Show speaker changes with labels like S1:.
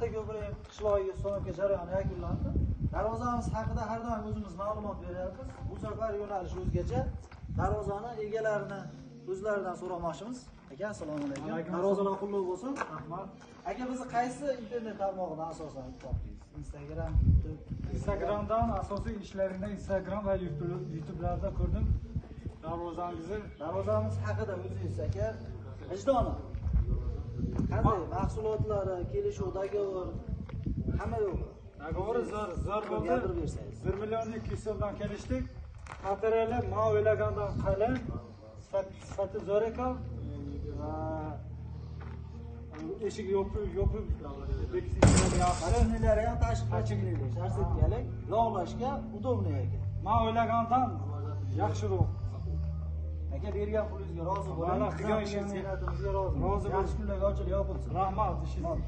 S1: paxta ko'prik qishloqiga so'nggi jarayoni yakunlandi. Darvozamiz haqida har doim o'zimiz ma'lumot beryapmiz. Bu safar yo'nalish o'zgacha. Darvozani egalarini o'zlaridan so'ramoqchimiz. Aka, assalomu alaykum. Darvozalar qulluq bo'lsin. Rahmat. Aka, bizni qaysi internet tarmog'idan asosan topdingiz? Instagram, YouTube.
S2: Instagramdan asosiy ishlaringni Instagram va YouTube'larda ko'rdim.
S1: Darvozamiz haqida o'zingiz aka, vijdoni. Qanday mahsulotlari, kelishuv, dogovor hamma yo'q.
S2: Dogovor zo'r bo'ldi. 1 million 200 so'mdan kelishdik. Materiallar men o'ylagandan qalin, sifati zo'r ekan. Eshik yopib
S1: Qarinlari ham tashqi qachikligi, sharsetkalik, yog'lashga udobniy ekan.
S2: Men o'ylagandan yaxshiroq.
S1: Aka, bergan pulingizga rozi bo'ling.
S2: Mana qilgan ishingizga
S1: rozi bo'ling. Yaxshi kunlarga ochilib yopilsin.
S2: Rahmat, ishingiz.